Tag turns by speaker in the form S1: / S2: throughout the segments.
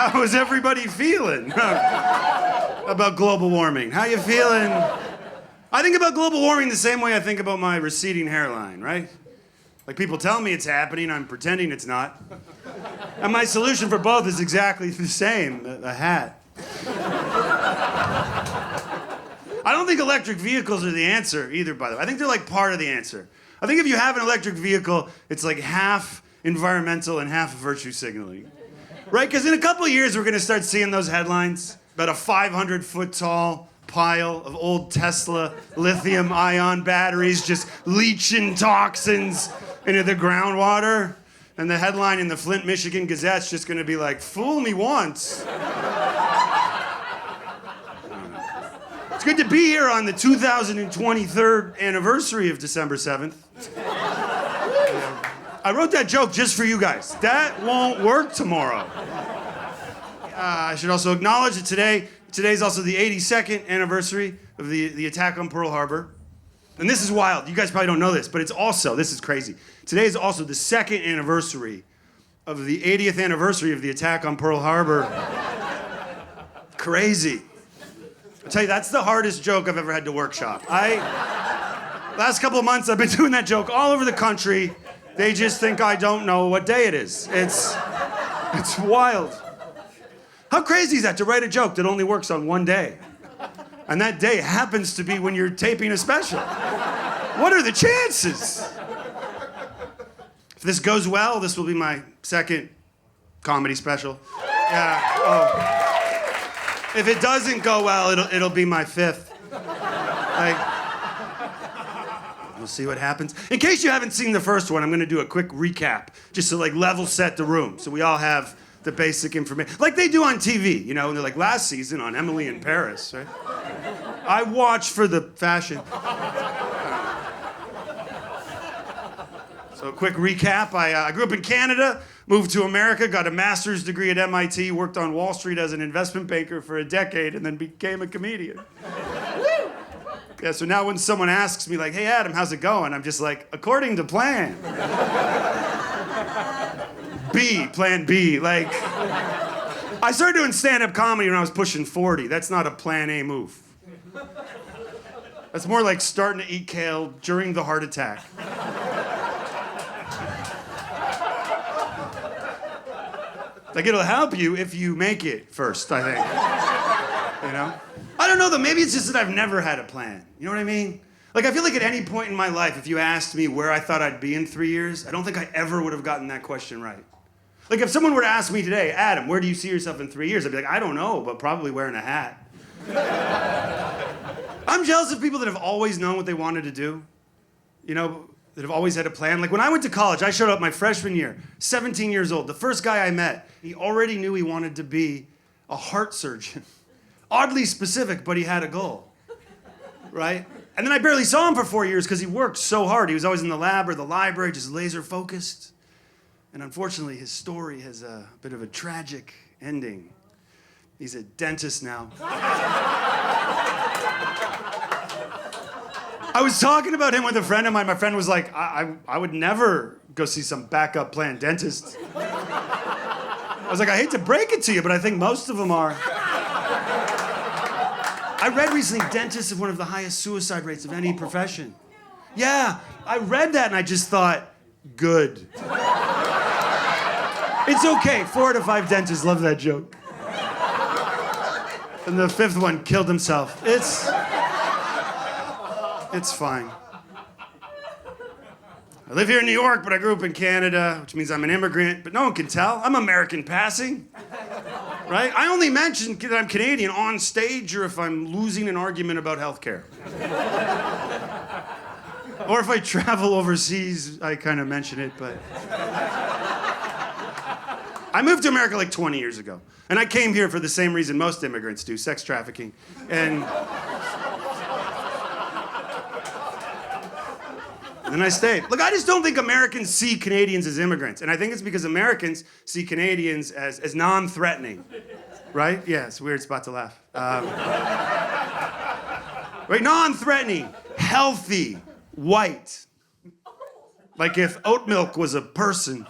S1: How is everybody feeling about global warming? How you feeling? I think about global warming the same way I think about my receding hairline, right? Like people tell me it's happening, I'm pretending it's not. And my solution for both is exactly the same, a hat. I don't think electric vehicles are the answer either, by the way. I think they're like part of the answer. I think if you have an electric vehicle, it's like half environmental and half virtue signaling. Right? Because in a couple of years, we're going to start seeing those headlines about a 500-foot tall pile of old Tesla lithium-ion batteries just leaching toxins into the groundwater. And the headline in the Flint, Michigan Gazette's just going to be like, fool me once. It's good to be here on the 2023rd anniversary of December 7th. I wrote that joke just for you guys. That won't work tomorrow. I should also acknowledge that today's also the 82nd anniversary of the attack on Pearl Harbor. And this is wild. You guys probably don't know this, but it's also, this is crazy. Today is also the second anniversary of the 80th anniversary of the attack on Pearl Harbor. Crazy. I'll tell you, that's the hardest joke I've ever had to workshop. Last couple of months, I've been doing that joke all over the country. They just think I don't know what day it is. It's wild. How crazy is that to write a joke that only works on one day? And that day happens to be when you're taping a special. What are the chances? If this goes well, this will be my second comedy special. Yeah. Oh. If it doesn't go well, it'll be my fifth. We'll see what happens. In case you haven't seen the first one, I'm going to do a quick recap just to level set the room so we all have the basic information. Like they do on TV, and they're like, last season on Emily in Paris, right? I watch for the fashion. So a quick recap. I grew up in Canada, moved to America, got a master's degree at MIT, worked on Wall Street as an investment banker for a decade, and then became a comedian. Yeah, so now when someone asks me hey, Adam, how's it going? I'm just like, according to plan. Plan B. I started doing stand-up comedy when I was pushing 40. That's not a plan A move. That's more like starting to eat kale during the heart attack. It'll help you if you make it first, I think. I don't know, though. Maybe it's just that I've never had a plan. You know what I mean? I feel like at any point in my life, if you asked me where I thought I'd be in 3 years, I don't think I ever would have gotten that question right. If someone were to ask me today, Adam, where do you see yourself in 3 years? I'd be like, I don't know, but probably wearing a hat. I'm jealous of people that have always known what they wanted to do. That have always had a plan. When I went to college, I showed up my freshman year, 17 years old. The first guy I met, he already knew he wanted to be a heart surgeon. Oddly specific, but he had a goal, right? And then I barely saw him for 4 years because he worked so hard. He was always in the lab or the library, just laser focused. And unfortunately, his story has a bit of a tragic ending. He's a dentist now. I was talking about him with a friend of mine. My friend was like, I would never go see some backup plan dentist. I was like, I hate to break it to you, but I think most of them are. I read recently dentists have one of the highest suicide rates of any profession. Yeah, I read that and I just thought, good. It's okay, 4 out of 5 dentists love that joke. And the 5th one killed himself. It's fine. I live here in New York, but I grew up in Canada, which means I'm an immigrant, but no one can tell. I'm American passing, right? I only mention that I'm Canadian on stage or if I'm losing an argument about healthcare. Or if I travel overseas, I kind of mention it, but... I moved to America 20 years ago, and I came here for the same reason most immigrants do, sex trafficking. And then I stayed. Look, I just don't think Americans see Canadians as immigrants, and I think it's because Americans see Canadians as non-threatening, right? Yeah, it's a weird spot to laugh. Right, non-threatening, healthy, white. Like if oat milk was a person.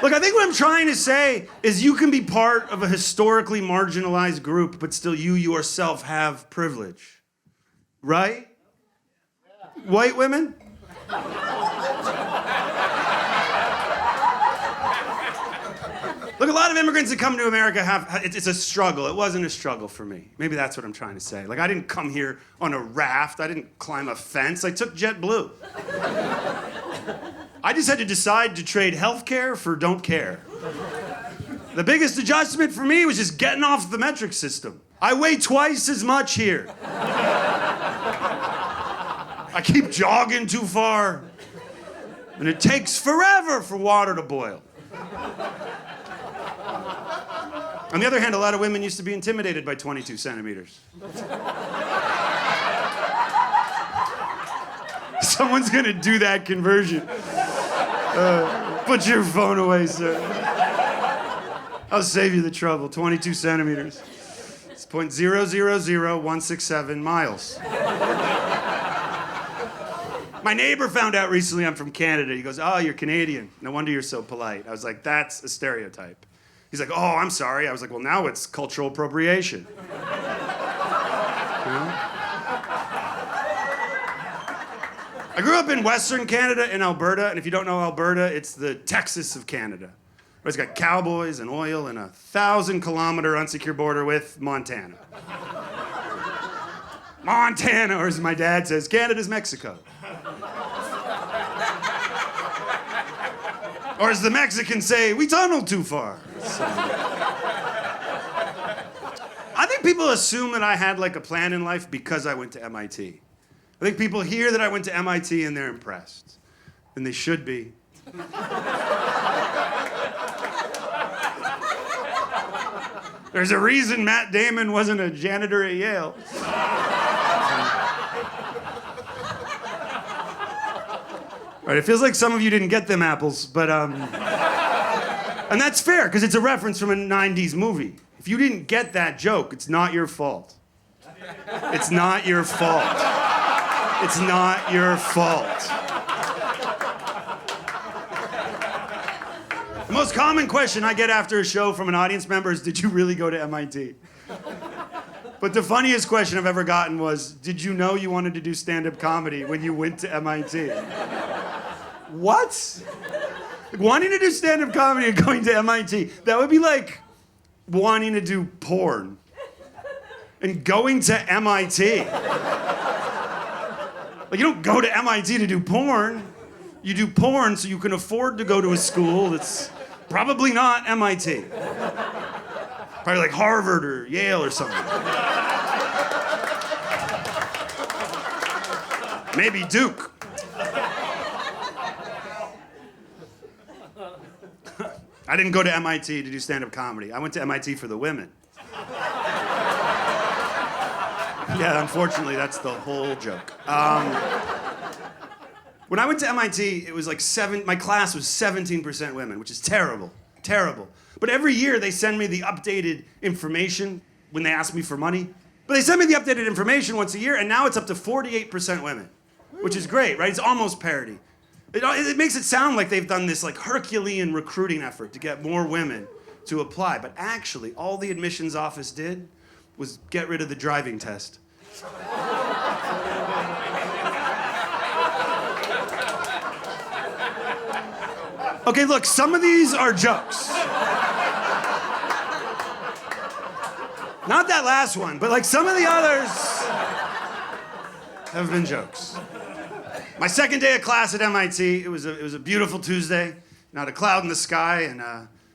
S1: Look, I think what I'm trying to say is you can be part of a historically marginalized group, but still you yourself have privilege. Right? White women? Look, a lot of immigrants that come to America it's a struggle. It wasn't a struggle for me. Maybe that's what I'm trying to say. Like, I didn't come here on a raft. I didn't climb a fence. I took JetBlue. I just had to decide to trade healthcare for don't care. The biggest adjustment for me was just getting off the metric system. I weigh twice as much here. I keep jogging too far. And it takes forever for water to boil. On the other hand, a lot of women used to be intimidated by 22 centimeters. Someone's gonna do that conversion. Put your phone away, sir. I'll save you the trouble. 22 centimeters. It's 0.000167 miles. My neighbor found out recently I'm from Canada. He goes, "Oh, you're Canadian. No wonder you're so polite." I was like, "That's a stereotype." He's like, "Oh, I'm sorry." I was like, "Well, now it's cultural appropriation." You know? I grew up in Western Canada in Alberta, and if you don't know Alberta, it's the Texas of Canada. It's got cowboys and oil and a 1,000-kilometer unsecure border with Montana. Montana, or as my dad says, Canada's Mexico. Or as the Mexicans say, we tunneled too far. So. I think people assume that I had like a plan in life because I went to MIT. I think people hear that I went to MIT and they're impressed. And they should be. There's a reason Matt Damon wasn't a janitor at Yale. Right, it feels like some of you didn't get them apples, but and that's fair, because it's a reference from a 90s movie. If you didn't get that joke, it's not your fault. It's not your fault. It's not your fault. The most common question I get after a show from an audience member is, "Did you really go to MIT?" But the funniest question I've ever gotten was, "Did you know you wanted to do stand-up comedy when you went to MIT?" What? Like, wanting to do stand-up comedy and going to MIT, that would be like wanting to do porn and going to MIT. Like, you don't go to MIT to do porn. You do porn so you can afford to go to a school that's probably not MIT. Probably like Harvard or Yale or something. Maybe Duke. I didn't go to MIT to do stand-up comedy. I went to MIT for the women. Yeah, unfortunately, that's the whole joke. When I went to MIT, it was like my class was 17% women, which is terrible, terrible. But every year they send me the updated information when they ask me for money. But they send me the updated information once a year, and now it's up to 48% women, which is great, right? It's almost parity. It makes it sound like they've done this like Herculean recruiting effort to get more women to apply. But actually, all the admissions office did was get rid of the driving test. Okay, look, some of these are jokes. Not that last one, but like some of the others have been jokes. My second day of class at MIT, it was a beautiful Tuesday, not a cloud in the sky, and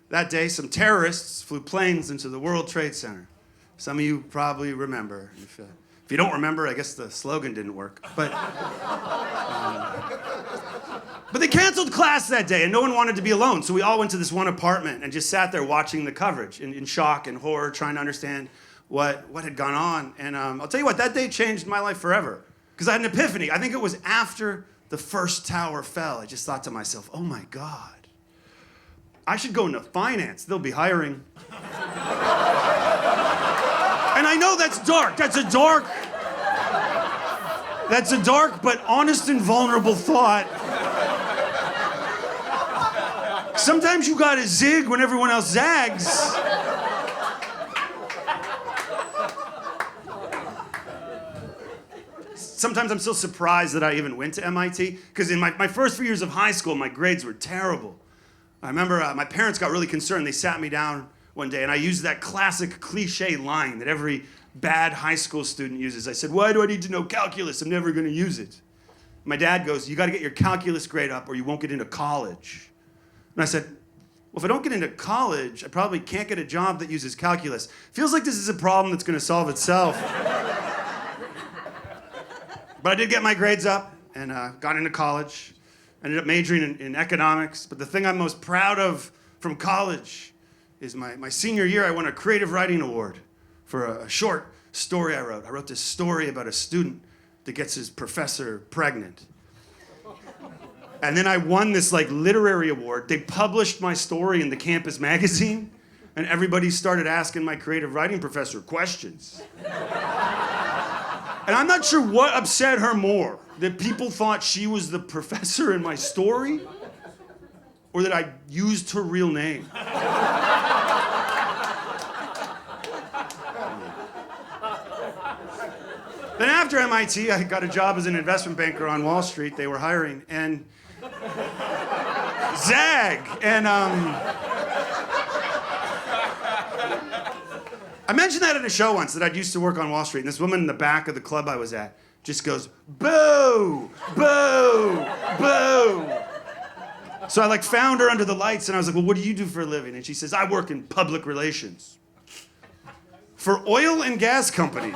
S1: that day some terrorists flew planes into the World Trade Center. Some of you probably remember. If you don't remember, I guess the slogan didn't work. But they canceled class that day, and no one wanted to be alone, so we all went to this one apartment and just sat there watching the coverage in shock and horror, trying to understand what had gone on. And I'll tell you what, that day changed my life forever. Because I had an epiphany. I think it was after the first tower fell. I just thought to myself, oh my God, I should go into finance. They'll be hiring. And I know that's dark. That's a dark but honest and vulnerable thought. Sometimes you gotta zig when everyone else zags. Sometimes I'm still surprised that I even went to MIT, because in my first few years of high school, my grades were terrible. I remember my parents got really concerned. They sat me down one day, and I used that classic cliche line that every bad high school student uses. I said, why do I need to know calculus? I'm never gonna use it. My dad goes, you gotta get your calculus grade up or you won't get into college. And I said, well, if I don't get into college, I probably can't get a job that uses calculus. Feels like this is a problem that's gonna solve itself. But I did get my grades up and got into college. Ended up majoring in economics. But the thing I'm most proud of from college is my senior year, I won a creative writing award for a short story I wrote. I wrote this story about a student that gets his professor pregnant. And then I won this literary award. They published my story in the campus magazine, and everybody started asking my creative writing professor questions. And I'm not sure what upset her more, that people thought she was the professor in my story, or that I used her real name. Then after MIT, I got a job as an investment banker on Wall Street. They were hiring, and zag, and I mentioned that at a show once, that I'd used to work on Wall Street, and this woman in the back of the club I was at just goes, boo, boo, boo. So I found her under the lights, and I was like, well, what do you do for a living? And she says, I work in public relations for oil and gas companies.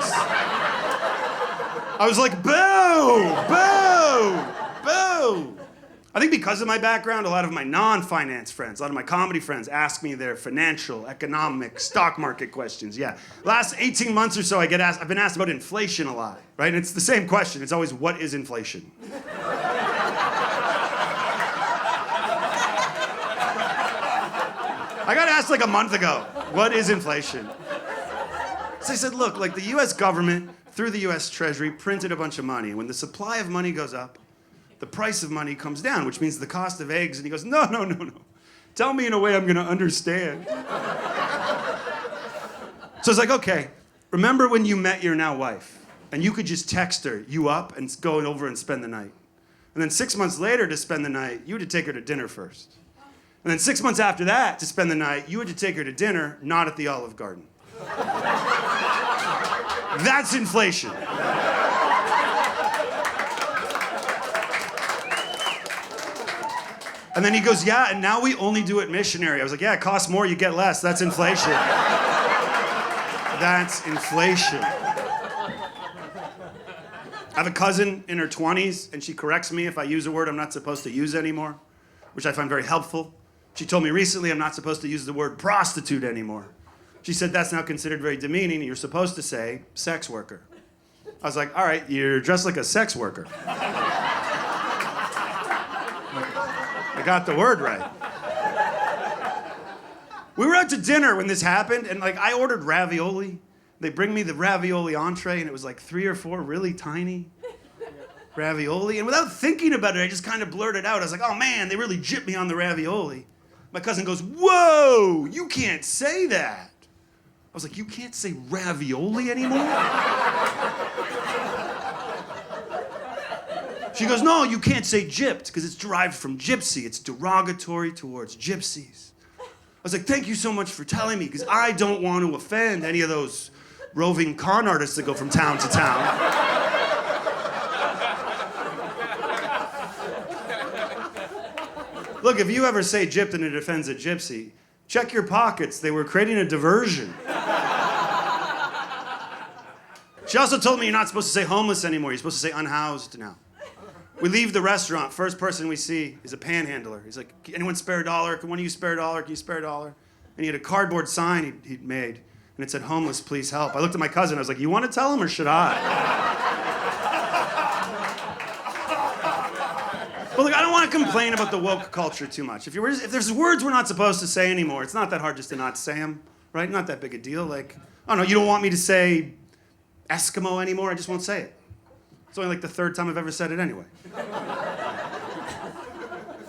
S1: I was like, boo, boo, boo. I think because of my background, a lot of my non-finance friends, a lot of my comedy friends ask me their financial, economic, stock market questions. Yeah. Last 18 months or so, I've been asked about inflation a lot, right? And it's the same question. It's always, what is inflation? I got asked a month ago, what is inflation? So I said, look, the US government, through the US Treasury, printed a bunch of money. When the supply of money goes up, the price of money comes down, which means the cost of eggs. And he goes, no. Tell me in a way I'm gonna understand. So I was like, okay, remember when you met your now wife, and you could just text her, you up, and go over and spend the night. And then 6 months later to spend the night, you had to take her to dinner first. And then 6 months after that, to spend the night, you had to take her to dinner, not at the Olive Garden. That's inflation. And then he goes, yeah, and now we only do it missionary. I was like, yeah, it costs more, you get less. That's inflation. That's inflation. I have a cousin in her 20s, and she corrects me if I use a word I'm not supposed to use anymore, which I find very helpful. She told me recently I'm not supposed to use the word prostitute anymore. She said that's now considered very demeaning. You're supposed to say sex worker. I was like, all right, you're dressed like a sex worker. I got the word right. We were out to dinner when this happened, and I ordered ravioli. They bring me the ravioli entree, and it was 3 or 4 really tiny ravioli. And without thinking about it, I just kind of blurted out. I was like, oh man, they really gypped me on the ravioli. My cousin goes, whoa, you can't say that. I was like, you can't say ravioli anymore? She goes, no, you can't say gypped, because it's derived from gypsy. It's derogatory towards gypsies. I was like, thank you so much for telling me, because I don't want to offend any of those roving con artists that go from town to town. Look, if you ever say gypped and it offends a gypsy, check your pockets. They were creating a diversion. She also told me you're not supposed to say homeless anymore. You're supposed to say unhoused now. We leave the restaurant. First person we see is a panhandler. He's like, anyone spare a dollar? Can one of you spare a dollar? Can you spare a dollar? And he had a cardboard sign he'd made, and it said, homeless, please help. I looked at my cousin. I was like, you want to tell him or should I? But look, I don't want to complain about the woke culture too much. If there's words we're not supposed to say anymore, it's not that hard just to not say them, right? Not that big a deal. I don't know, you don't want me to say Eskimo anymore? I just won't say it. It's only the 3rd time I've ever said it anyway.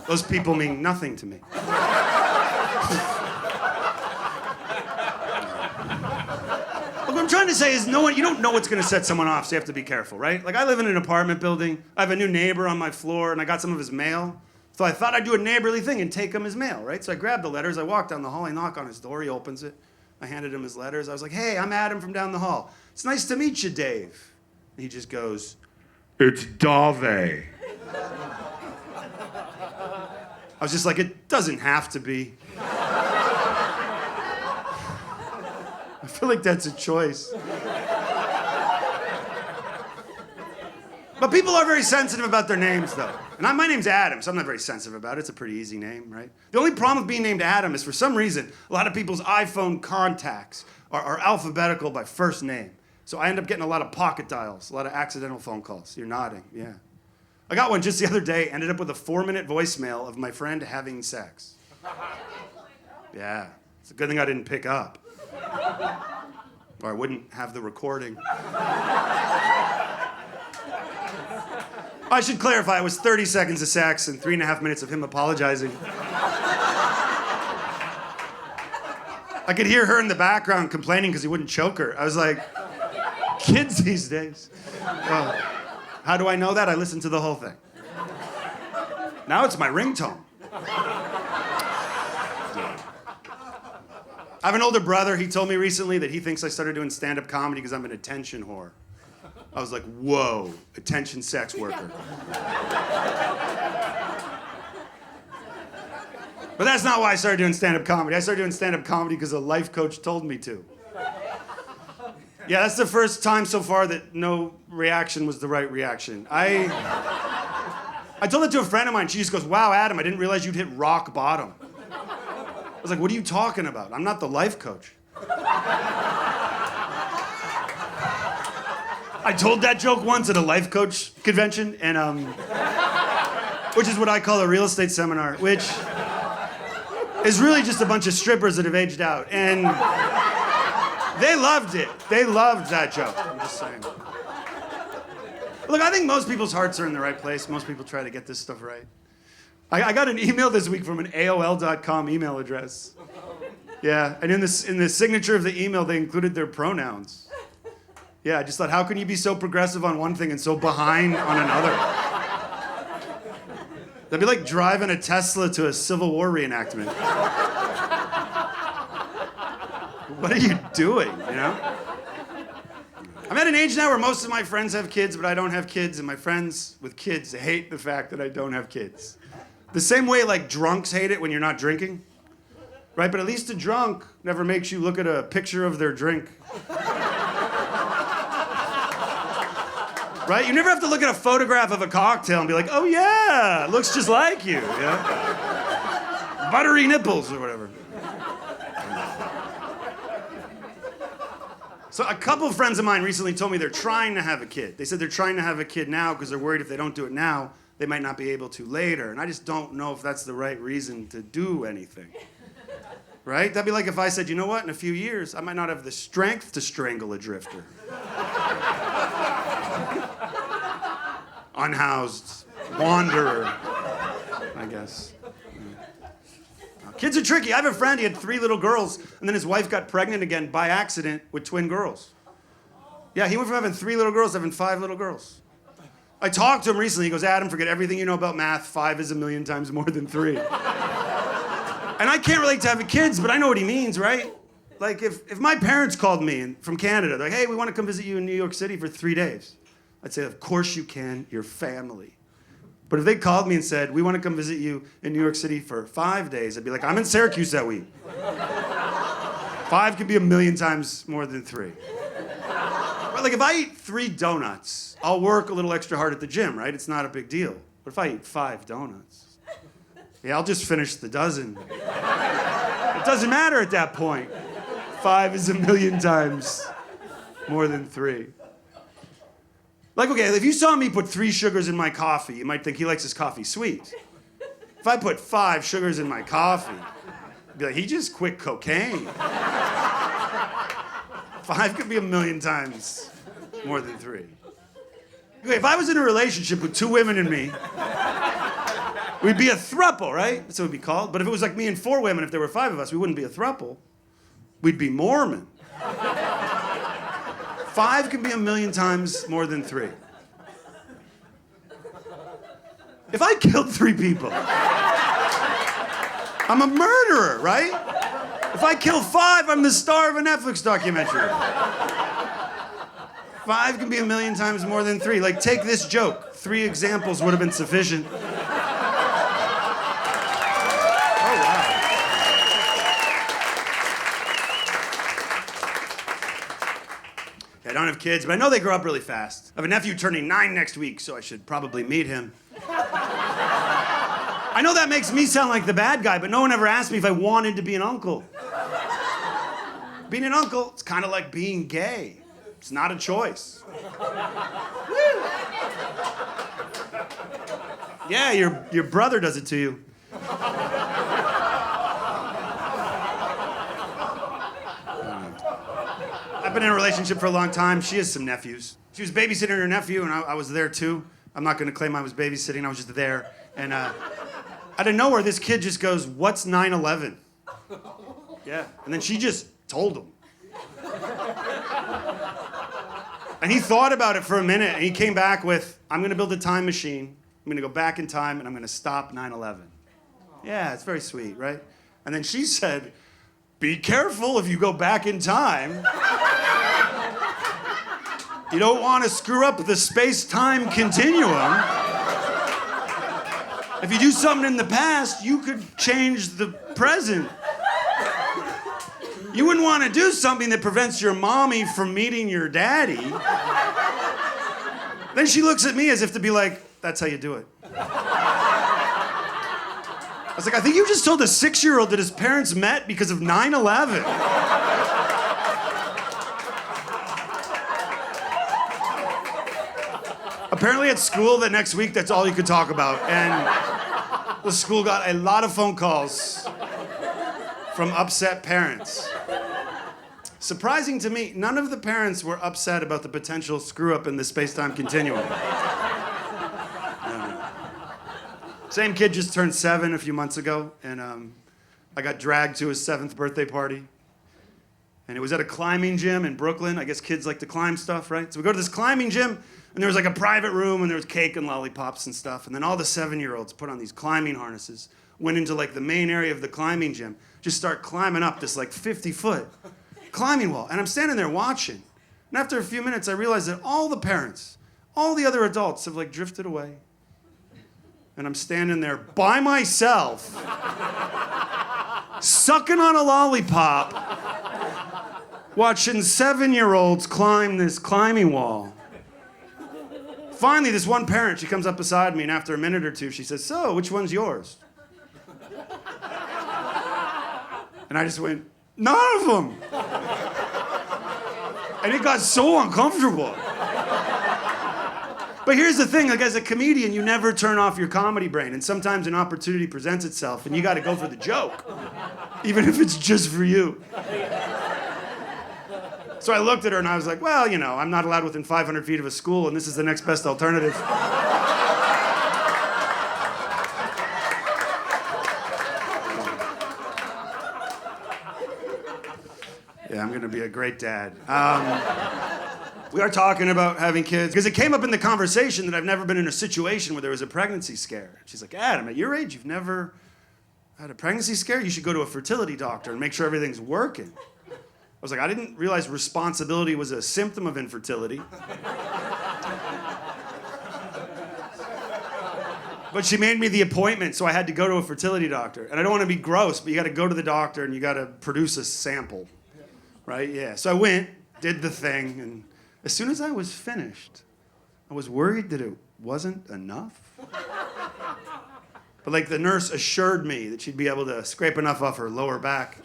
S1: Those people mean nothing to me. What I'm trying to say is you don't know what's going to set someone off, so you have to be careful, right? Like, I live in an apartment building. I have a new neighbor on my floor, and I got some of his mail. So I thought I'd do a neighborly thing and take him his mail, right? So I grabbed the letters. I walk down the hall. I knock on his door. He opens it. I handed him his letters. I was like, hey, I'm Adam from down the hall. It's nice to meet you, Dave. And he just goes, it's Dave. I was just like, it doesn't have to be. I feel like that's a choice. But people are very sensitive about their names, though. And my name's Adam, so I'm not very sensitive about it. It's a pretty easy name, right? The only problem with being named Adam is, for some reason, a lot of people's iPhone contacts are alphabetical by first name. So I end up getting a lot of pocket dials, a lot of accidental phone calls. You're nodding, yeah. I got one just the other day, ended up with a 4-minute voicemail of my friend having sex. Yeah, it's a good thing I didn't pick up. Or I wouldn't have the recording. I should clarify, it was 30 seconds of sex and 3.5 minutes of him apologizing. I could hear her in the background complaining because he wouldn't choke her. I was like, kids these days. Well, how do I know that? I listened to the whole thing. Now it's my ringtone. I have an older brother. He told me recently that he thinks I started doing stand-up comedy because I'm an attention whore. I was like, whoa, attention sex worker. But that's not why I started doing stand-up comedy. I started doing stand-up comedy because a life coach told me to. Yeah, that's the first time so far that no reaction was the right reaction. I told it to a friend of mine. She just goes, wow, Adam, I didn't realize you'd hit rock bottom. I was like, what are you talking about? I'm not the life coach. I told that joke once at a life coach convention, and which is what I call a real estate seminar, which is really just a bunch of strippers that have aged out. And they loved it. They loved that joke. I'm just saying. Look, I think most people's hearts are in the right place. Most people try to get this stuff right. I got an email this week from an AOL.com email address. Yeah, and in the signature of the email, they included their pronouns. Yeah, I just thought, how can you be so progressive on one thing and so behind on another? That'd be like driving a Tesla to a Civil War reenactment. What are you doing, you know? I'm at an age now where most of my friends have kids, but I don't have kids, and my friends with kids hate the fact that I don't have kids. The same way, like, drunks hate it when you're not drinking, right? But at least a drunk never makes you look at a picture of their drink. Right? You never have to look at a photograph of a cocktail and be like, oh yeah, it looks just like you, yeah? Buttery nipples or whatever. So a couple of friends of mine recently told me they're trying to have a kid. They said they're trying to have a kid now because they're worried if they don't do it now, they might not be able to later. And I just don't know if that's the right reason to do anything. Right? That'd be like if I said, you know what, in a few years, I might not have the strength to strangle a drifter. Unhoused wanderer, I guess. Kids are tricky. I have a friend, he had 3 little girls, and then his wife got pregnant again by accident with twin girls. Yeah, he went from having 3 little girls to having 5 little girls. I talked to him recently. He goes, Adam, forget everything you know about math. 5 is 1,000,000 times more than 3. And I can't relate to having kids, but I know what he means, right? Like, if my parents called me from Canada, they're like, hey, we want to come visit you in New York City for 3 days. I'd say, of course you can, you're family. But if they called me and said, we want to come visit you in New York City for 5 days, I'd be like, I'm in Syracuse that week. 5 could be 1,000,000 times more than 3. But like, if I eat 3 donuts, I'll work a little extra hard at the gym, right? It's not a big deal. But if I eat 5 donuts, yeah, I'll just finish the dozen. It doesn't matter at that point. 5 is 1,000,000 times more than 3. Like, okay, if you saw me put 3 sugars in my coffee, you might think he likes his coffee sweet. If I put 5 sugars in my coffee, you'd be like, he just quit cocaine. 5 could be 1,000,000 times more than 3. Okay, if I was in a relationship with 2 women and me, We'd be a throuple, right? That's what it would be called. But if it was like me and 4 women, if there were 5 of us, we wouldn't be a throuple. We'd be Mormon. 5 can be 1,000,000 times more than 3. If I killed 3 people, I'm a murderer, right? If I kill 5, I'm the star of a Netflix documentary. 5 can be 1,000,000 times more than 3. Like, take this joke. 3 examples would have been sufficient. Oh, wow. I don't have kids, but I know they grow up really fast. I have a nephew turning 9 next week, so I should probably meet him. I know that makes me sound like the bad guy, but no one ever asked me if I wanted to be an uncle. Being an uncle, it's kind of like being gay. It's not a choice. Yeah, your brother does it to you. I've been in a relationship for a long time. She has some nephews. She was babysitting her nephew, and I was there too. I'm not going to claim I was babysitting. I was just there. And out of nowhere, this kid just goes, "What's 9/11?" Yeah. And then she just told him. And he thought about it for a minute, and he came back with, "I'm going to build a time machine. I'm going to go back in time, and I'm going to stop 9/11. Yeah, it's very sweet, right? And then she said, "Be careful if you go back in time. You don't want to screw up the space-time continuum. If you do something in the past, you could change the present. You wouldn't want to do something that prevents your mommy from meeting your daddy." Then she looks at me as if to be like, "That's how you do it." I was like, "I think you just told a 6-year-old that his parents met because of 9/11. Apparently at school that next week, that's all you could talk about. And the school got a lot of phone calls from upset parents. Surprising to me, none of the parents were upset about the potential screw-up in the space-time continuum. No. Same kid just turned 7 a few months ago, and I got dragged to his 7th birthday party. And it was at a climbing gym in Brooklyn. I guess kids like to climb stuff, right? So we go to this climbing gym, and there was like a private room, and there was cake and lollipops and stuff. And then all the 7-year-olds put on these climbing harnesses, went into like the main area of the climbing gym, just start climbing up this like 50-foot climbing wall. And I'm standing there watching. And after a few minutes, I realized that all the parents, all the other adults have like drifted away. And I'm standing there by myself, sucking on a lollipop, watching 7-year-olds climb this climbing wall. Finally, this one parent, she comes up beside me, and after a minute or two, she says, "So, which one's yours?" And I just went, "None of them." And it got so uncomfortable. But here's the thing, like as a comedian, you never turn off your comedy brain, and sometimes an opportunity presents itself, and you got to go for the joke, even if it's just for you. So I looked at her and I was like, "Well, you know, I'm not allowed within 500 feet of a school, and this is the next best alternative." Yeah, I'm gonna be a great dad. We are talking about having kids, because it came up in the conversation that I've never been in a situation where there was a pregnancy scare. She's like, "Adam, at your age, you've never had a pregnancy scare? You should go to a fertility doctor and make sure everything's working." I was like, I didn't realize responsibility was a symptom of infertility. But she made me the appointment, so I had to go to a fertility doctor. And I don't want to be gross, but you got to go to the doctor and you got to produce a sample, right? Yeah. So I went, did the thing, and as soon as I was finished, I was worried that it wasn't enough. But like the nurse assured me that she'd be able to scrape enough off her lower back.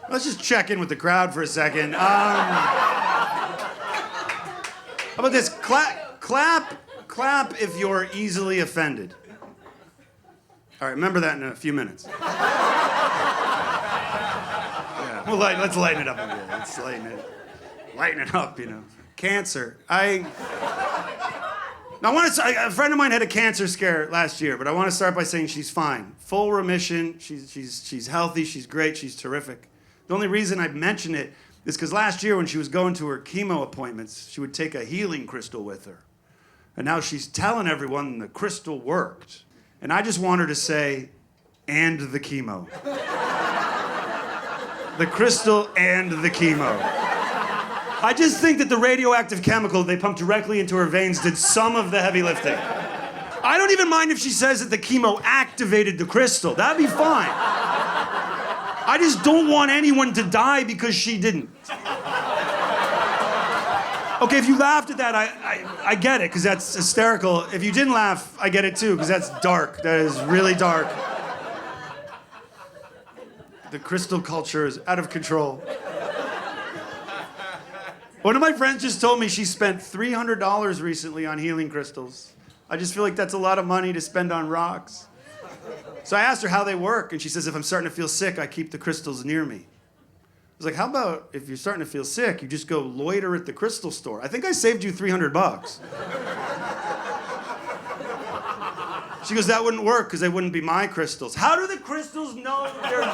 S1: Let's just check in with the crowd for a second. How about this? Clap Clap if you're easily offended. All right, remember that in a few minutes. Yeah, well, let's lighten it up a bit. Let's lighten it up, you know. Cancer. A friend of mine had a cancer scare last year, but I want to start by saying she's fine. Full remission. She's healthy. She's great. She's terrific. The only reason I mention it is because last year when she was going to her chemo appointments, she would take a healing crystal with her. And now she's telling everyone the crystal worked. And I just want her to say, and the chemo. The crystal and the chemo. I just think that the radioactive chemical they pumped directly into her veins did some of the heavy lifting. I don't even mind if she says that the chemo activated the crystal. That'd be fine. I just don't want anyone to die because she didn't. Okay, if you laughed at that, I get it, because that's hysterical. If you didn't laugh, I get it too, because that's dark. That is really dark. The crystal culture is out of control. One of my friends just told me she spent $300 recently on healing crystals. I just feel like that's a lot of money to spend on rocks. So I asked her how they work, and she says, if I'm starting to feel sick, I keep the crystals near me. I was like, how about if you're starting to feel sick, you just go loiter at the crystal store? I think I saved you $300. She goes, that wouldn't work because they wouldn't be my crystals. How do the crystals know they're yours?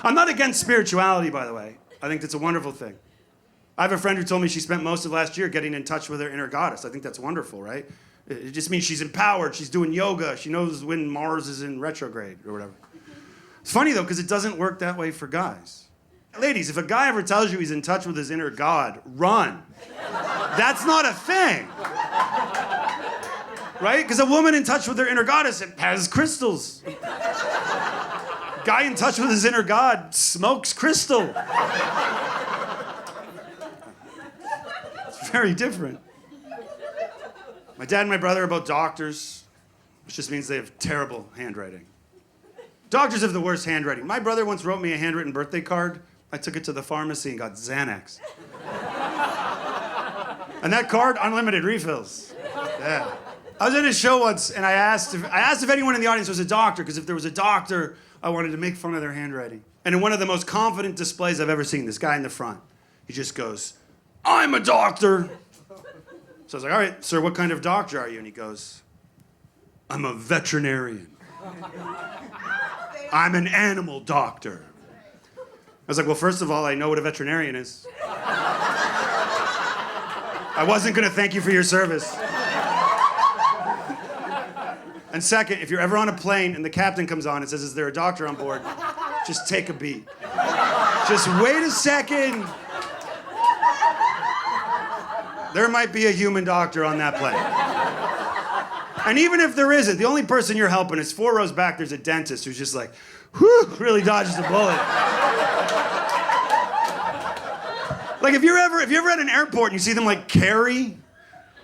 S1: I'm not against spirituality, by the way. I think that's a wonderful thing. I have a friend who told me she spent most of last year getting in touch with her inner goddess. I think that's wonderful, right? It just means she's empowered, she's doing yoga, she knows when Mars is in retrograde or whatever. It's funny, though, because it doesn't work that way for guys. Ladies, if a guy ever tells you he's in touch with his inner god, run. That's not a thing. Right? Because a woman in touch with her inner goddess has crystals. Guy in touch with his inner god smokes crystal. It's very different. My dad and my brother are both doctors, which just means they have terrible handwriting. Doctors have the worst handwriting. My brother once wrote me a handwritten birthday card. I took it to the pharmacy and got Xanax. And that card, unlimited refills. Yeah. I was at a show once, and I asked if anyone in the audience was a doctor, because if there was a doctor, I wanted to make fun of their handwriting. And in one of the most confident displays I've ever seen, this guy in the front, he just goes, I'm a doctor. So I was like, all right, sir, what kind of doctor are you? And he goes, I'm a veterinarian. I'm an animal doctor. I was like, well, first of all, I know what a veterinarian is. I wasn't going to thank you for your service. And second, if you're ever on a plane and the captain comes on and says, is there a doctor on board? Just take a beat. Just wait a second. There might be a human doctor on that plane. And even if there isn't, the only person you're helping is 4 rows back, there's a dentist who's just like, whew, really dodges the bullet. Like, if you're ever at an airport and you see them, like, carry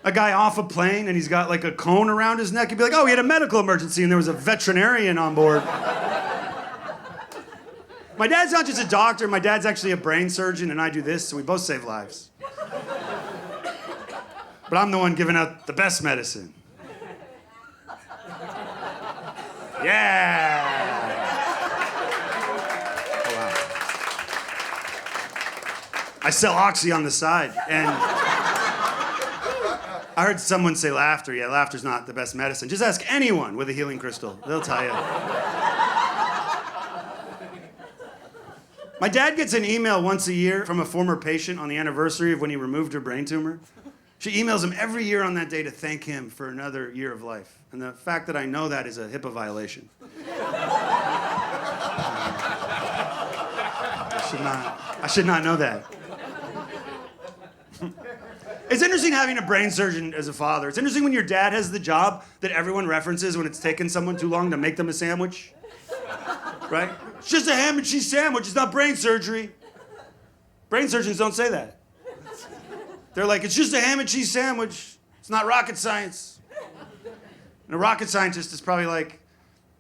S1: a guy off a plane and he's got, like, a cone around his neck, you'd be like, oh, he had a medical emergency and there was a veterinarian on board. My dad's not just a doctor, my dad's actually a brain surgeon, and I do this, so we both save lives. But I'm the one giving out the best medicine. Yeah! Oh, wow. I sell Oxy on the side, and I heard someone say laughter. Yeah, laughter's not the best medicine. Just ask anyone with a healing crystal. They'll tell you. My dad gets an email once a year from a former patient on the anniversary of when he removed her brain tumor. She emails him every year on that day to thank him for another year of life. And the fact that I know that is a HIPAA violation. I should not know that. It's interesting having a brain surgeon as a father. It's interesting when your dad has the job that everyone references when it's taken someone too long to make them a sandwich. Right? It's just a ham and cheese sandwich. It's not brain surgery. Brain surgeons don't say that. They're like, it's just a ham and cheese sandwich. It's not rocket science. And a rocket scientist is probably like,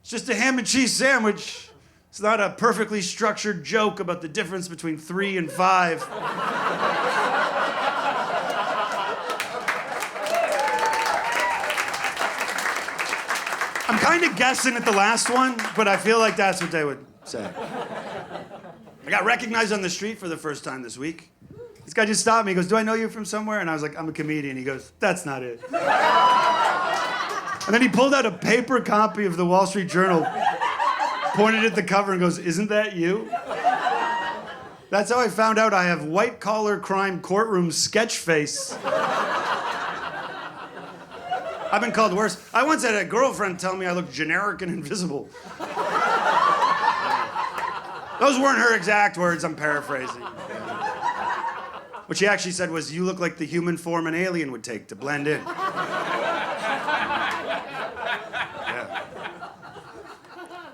S1: it's just a ham and cheese sandwich. It's not a perfectly structured joke about the difference between 3 and 5. kind of guessing at the last one, but I feel like that's what they would say. I got recognized on the street for the first time this week. This guy just stopped me. He goes, "Do I know you from somewhere?" And I was like, "I'm a comedian." He goes, "That's not it." And then he pulled out a paper copy of the Wall Street Journal, pointed at the cover and goes, "Isn't that you?" That's how I found out I have white-collar crime courtroom sketch face. I've been called worse. I once had a girlfriend tell me I look generic and invisible. Those weren't her exact words, I'm paraphrasing. What she actually said was, "You look like the human form an alien would take to blend in." Yeah.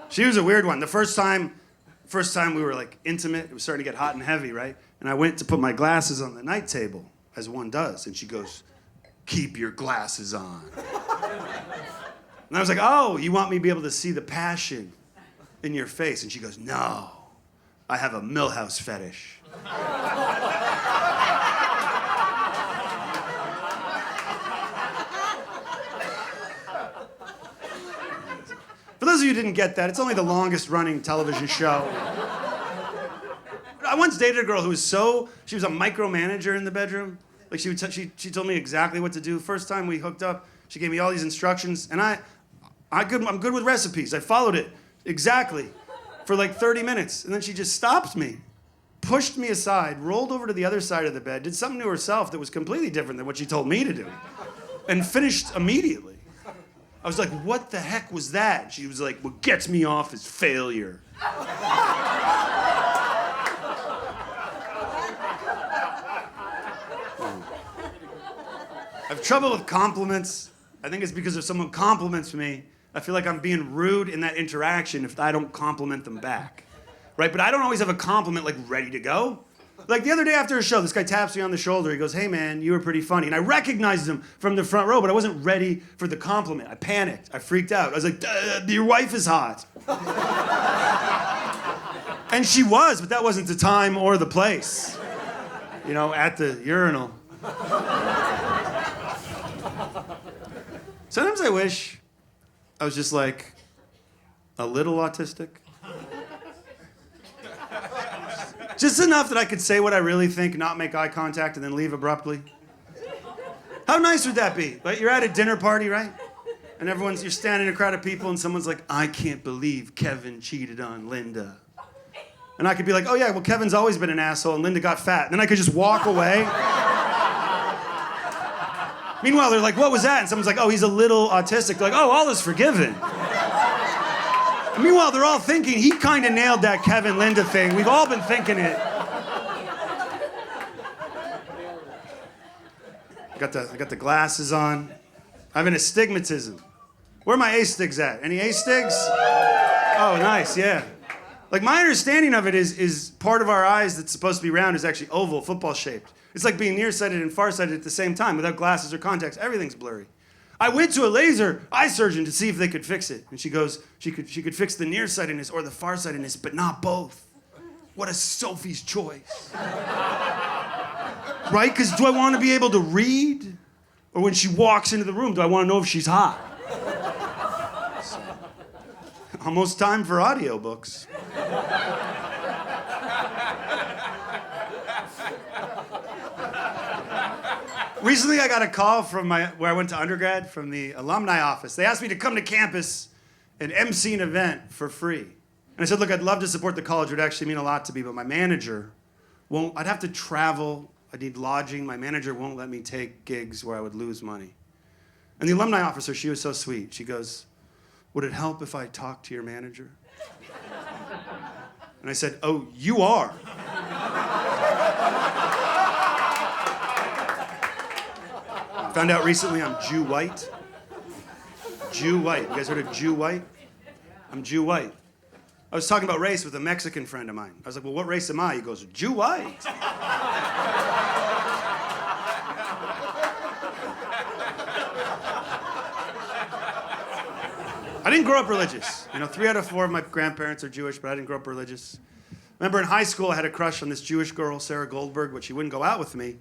S1: She was a weird one. The first time we were like intimate, it was starting to get hot and heavy, right? And I went to put my glasses on the night table, as one does, and she goes, "Keep your glasses on." And I was like, "Oh, you want me to be able to see the passion in your face?" And she goes, "No, I have a Millhouse fetish." For those of you who didn't get that, it's only the longest running television show. I once dated a girl who was she was a micromanager in the bedroom. Like she told me exactly what to do. First time we hooked up, she gave me all these instructions, and I'm good with recipes. I followed it exactly for like 30 minutes, and then she just stopped me, pushed me aside, rolled over to the other side of the bed, did something to herself that was completely different than what she told me to do, and finished immediately. I was like, "What the heck was that?" She was like, "What gets me off is failure." I have trouble with compliments. I think it's because if someone compliments me, I feel like I'm being rude in that interaction if I don't compliment them back, right? But I don't always have a compliment like ready to go. Like the other day after a show, this guy taps me on the shoulder. He goes, "Hey man, you were pretty funny." And I recognized him from the front row, but I wasn't ready for the compliment. I panicked. I freaked out. I was like, "Your wife is hot." And she was, but that wasn't the time or the place. You know, at the urinal. Sometimes I wish I was just like a little autistic. Just enough that I could say what I really think, not make eye contact, and then leave abruptly. How nice would that be? Like you're at a dinner party, right? And you're standing in a crowd of people, and someone's like, "I can't believe Kevin cheated on Linda." And I could be like, "Oh yeah, well Kevin's always been an asshole, and Linda got fat." And then I could just walk away. Meanwhile, they're like, "What was that?" And someone's like, "Oh, he's a little autistic." They're like, "Oh, all is forgiven." And meanwhile, they're all thinking, he kind of nailed that Kevin Linda thing. We've all been thinking it. I got the glasses on. I have an astigmatism. Where are my A-stigs at? Any A-stigs? Oh, nice, yeah. Like my understanding of it is part of our eyes that's supposed to be round is actually oval, football shaped. It's like being nearsighted and farsighted at the same time. Without glasses or contacts, everything's blurry. I went to a laser eye surgeon to see if they could fix it. And she goes, she could fix the nearsightedness or the farsightedness, but not both. What a Sophie's choice. Right? Because do I want to be able to read? Or when she walks into the room, do I want to know if she's hot? So, almost time for audiobooks. Recently, I got a call from where I went to undergrad from the alumni office. They asked me to come to campus and MC an event for free. And I said, "Look, I'd love to support the college. It would actually mean a lot to me, but my manager won't. I'd have to travel. I'd need lodging. My manager won't let me take gigs where I would lose money." And the alumni officer, she was so sweet. She goes, "Would it help if I talked to your manager?" And I said, "Oh, you are." Found out recently I'm Jew white. Jew white. You guys heard of Jew white? I'm Jew white. I was talking about race with a Mexican friend of mine. I was like, "Well, what race am I?" He goes, "Jew white." I didn't grow up religious. 3 out of 4 of my grandparents are Jewish, but I didn't grow up religious. Remember in high school, I had a crush on this Jewish girl, Sarah Goldberg, but she wouldn't go out with me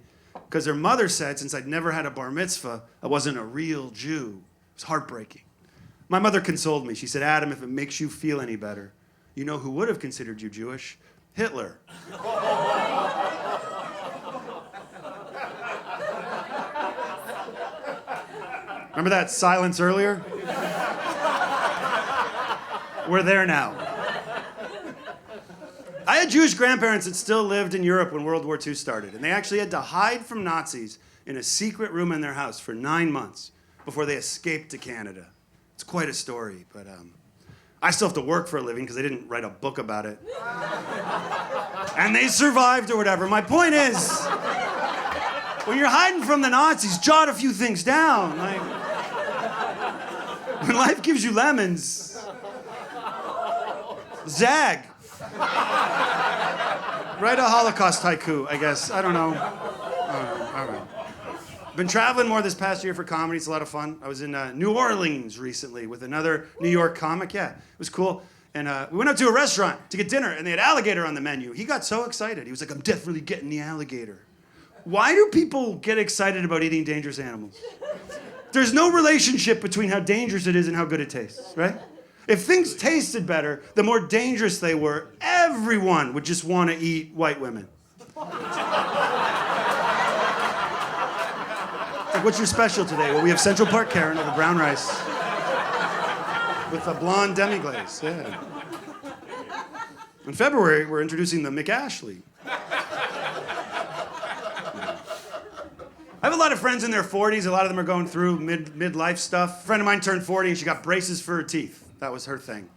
S1: because her mother said since I'd never had a bar mitzvah, I wasn't a real Jew. It was heartbreaking. My mother consoled me. She said, Adam, if it makes you feel any better, you know who would have considered you Jewish? Hitler. Remember that silence earlier? We're there now. I had Jewish grandparents that still lived in Europe when World War II started, and they actually had to hide from Nazis in a secret room in their house for 9 months before they escaped to Canada. It's quite a story, but I still have to work for a living because they didn't write a book about it. And they survived or whatever. My point is, when you're hiding from the Nazis, jot a few things down. Like, when life gives you lemons, zag. Write a Holocaust haiku, I guess. I don't know. All right. Been traveling more this past year for comedy. It's a lot of fun. I was in New Orleans recently with another New York comic. Yeah, it was cool. And we went out to a restaurant to get dinner, and they had alligator on the menu. He got so excited. He was like, I'm definitely getting the alligator. Why do people get excited about eating dangerous animals? There's no relationship between how dangerous it is and how good it tastes, right? If things tasted better, the more dangerous they were, everyone would just want to eat white women. Like, what's your special today? Well, we have Central Park Karen over brown rice with a blonde demi-glaze. Yeah. In February, we're introducing the McAshley. I have a lot of friends in their 40s. A lot of them are going through midlife stuff. A friend of mine turned 40 and she got braces for her teeth. That was her thing.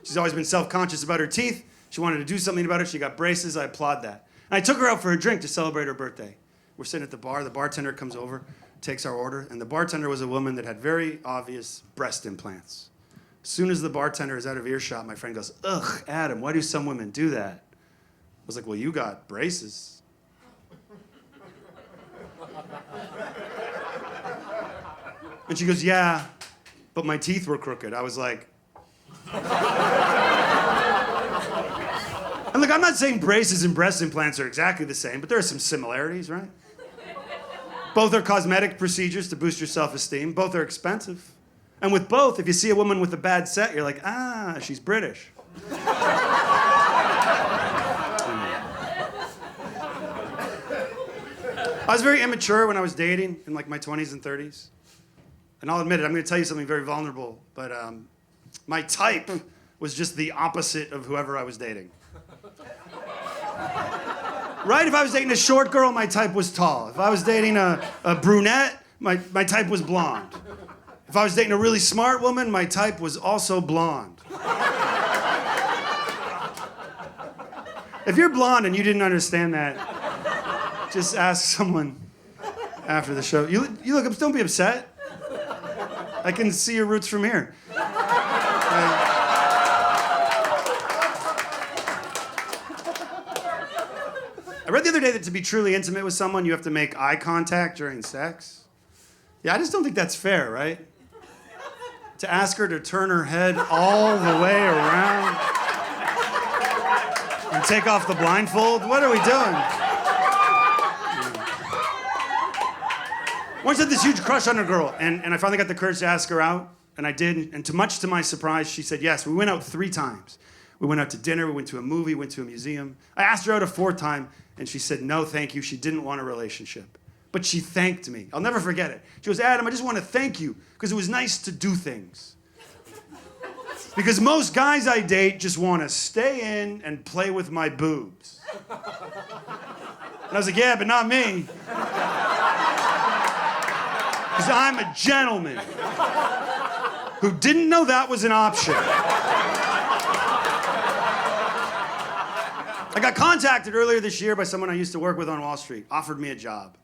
S1: She's always been self-conscious about her teeth. She wanted to do something about it. She got braces. I applaud that. And I took her out for a drink to celebrate her birthday. We're sitting at the bar. The bartender comes over, takes our order, and the bartender was a woman that had very obvious breast implants. As soon as the bartender is out of earshot, my friend goes, ugh, Adam, why do some women do that? I was like, well, you got braces. And she goes, yeah, but my teeth were crooked. I was like... And look, I'm not saying braces and breast implants are exactly the same, but there are some similarities, right? Both are cosmetic procedures to boost your self-esteem. Both are expensive. And with both, if you see a woman with a bad set, you're like, ah, she's British. I was very immature when I was dating in like my 20s and 30s. And I'll admit it, I'm going to tell you something very vulnerable, but my type was just the opposite of whoever I was dating. Right? If I was dating a short girl, my type was tall. If I was dating a brunette, my type was blonde. If I was dating a really smart woman, my type was also blonde. If you're blonde and you didn't understand that, just ask someone after the show. You look up, don't be upset. I can see your roots from here. I read the other day that to be truly intimate with someone, you have to make eye contact during sex. Yeah, I just don't think that's fair, right? To ask her to turn her head all the way around and take off the blindfold. What are we doing? Once I had this huge crush on a girl, and I finally got the courage to ask her out, and I did, and much to my surprise, she said yes. We went out 3 times. We went out to dinner, we went to a movie, went to a museum. I asked her out a 4th time, and she said no, thank you. She didn't want a relationship. But she thanked me. I'll never forget it. She goes, Adam, I just want to thank you, because it was nice to do things. Because most guys I date just want to stay in and play with my boobs. And I was like, yeah, but not me. Because I'm a gentleman who didn't know that was an option. I got contacted earlier this year by someone I used to work with on Wall Street, offered me a job.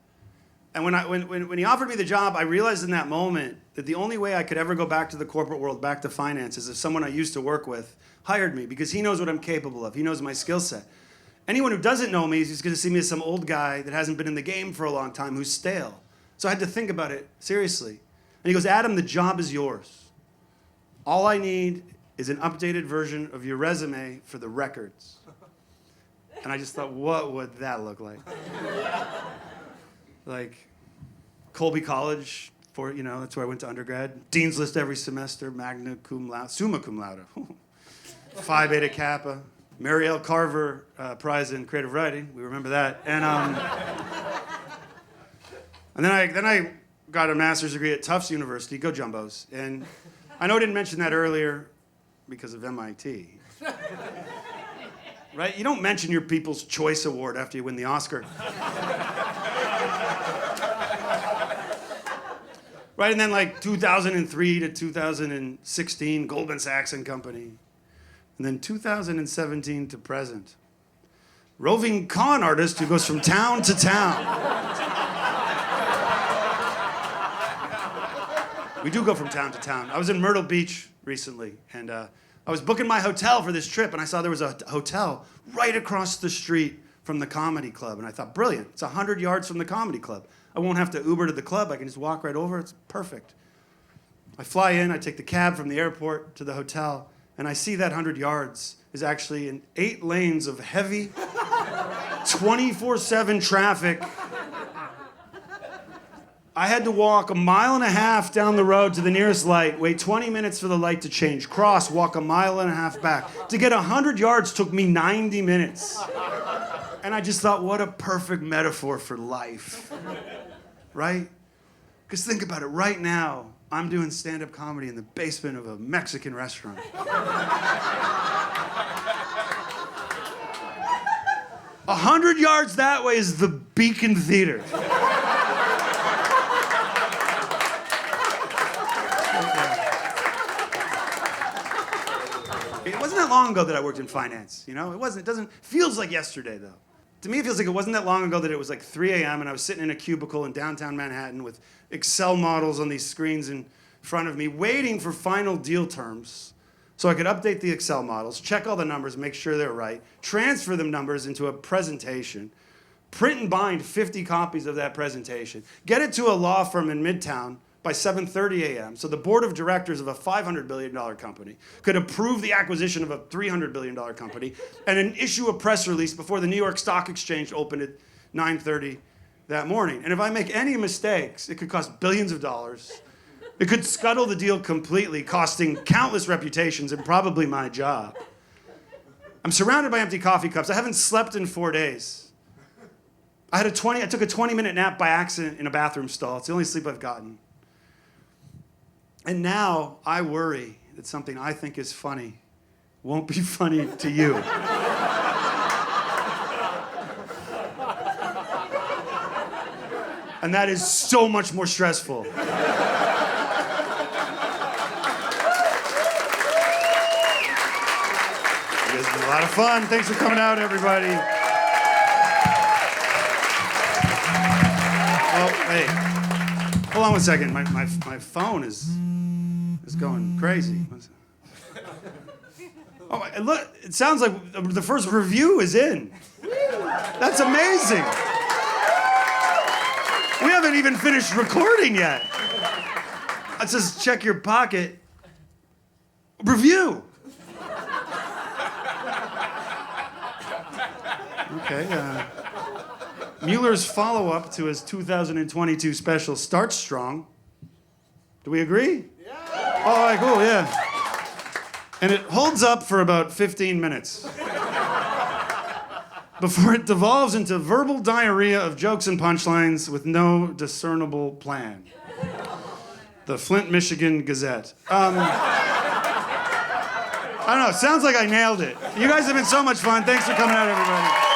S1: And when he offered me the job, I realized in that moment that the only way I could ever go back to the corporate world, back to finance, is if someone I used to work with hired me, because he knows what I'm capable of. He knows my skill set. Anyone who doesn't know me is just going to see me as some old guy that hasn't been in the game for a long time, who's stale. So I had to think about it seriously. And he goes, Adam, the job is yours. All I need is an updated version of your resume for the records. And I just thought, what would that look like? Like, Colby College, That's where I went to undergrad. Dean's List every semester, magna cum laude, summa cum laude. Phi Beta Kappa. Mary L. Carver Prize in Creative Writing. We remember that. And then I got a master's degree at Tufts University. Go Jumbos. And I know I didn't mention that earlier because of MIT. Right? You don't mention your People's Choice Award after you win the Oscar. Right, and then 2003 to 2016, Goldman Sachs and Company. And then 2017 to present. Roving con artist who goes from town to town. We do go from town to town. I was in Myrtle Beach recently, and I was booking my hotel for this trip, and I saw there was a hotel right across the street from the comedy club. And I thought, brilliant, it's 100 yards from the comedy club. I won't have to Uber to the club, I can just walk right over, it's perfect. I fly in, I take the cab from the airport to the hotel, and I see that 100 yards is actually in 8 lanes of heavy, 24/7 traffic. I had to walk 1.5 miles down the road to the nearest light, wait 20 minutes for the light to change, cross, walk 1.5 miles back. To get 100 yards took me 90 minutes. And I just thought, what a perfect metaphor for life, right? Because think about it, right now, I'm doing stand-up comedy in the basement of a Mexican restaurant. 100 yards that way is the Beacon Theater. It wasn't that long ago that I worked in finance, It feels like yesterday, though. To me, it feels like it wasn't that long ago that it was 3 a.m. and I was sitting in a cubicle in downtown Manhattan with Excel models on these screens in front of me, waiting for final deal terms so I could update the Excel models, check all the numbers, make sure they're right, transfer them numbers into a presentation, print and bind 50 copies of that presentation, get it to a law firm in Midtown by 7:30 a.m. so the board of directors of a $500 billion company could approve the acquisition of a $300 billion company and then issue a press release before the New York Stock Exchange opened at 9:30 that morning. And if I make any mistakes, it could cost billions of dollars. It could scuttle the deal completely, costing countless reputations and probably my job. I'm surrounded by empty coffee cups. I haven't slept in 4 days. I took a 20-minute nap by accident in a bathroom stall. It's the only sleep I've gotten. And now I worry that something I think is funny won't be funny to you. And that is so much more stressful. You guys have been a lot of fun. Thanks for coming out, everybody. Oh, hey. Hold on one second. My phone is going crazy. Oh, look, it sounds like the first review is in. That's amazing. We haven't even finished recording yet. It says, check your pocket. Review. Okay. Muller's follow-up to his 2022 special starts strong. Do we agree? Yeah. All right, cool, yeah. And it holds up for about 15 minutes. Before it devolves into verbal diarrhea of jokes and punchlines with no discernible plan. The Flint, Michigan Gazette. I don't know, sounds like I nailed it. You guys have been so much fun. Thanks for coming out, everybody.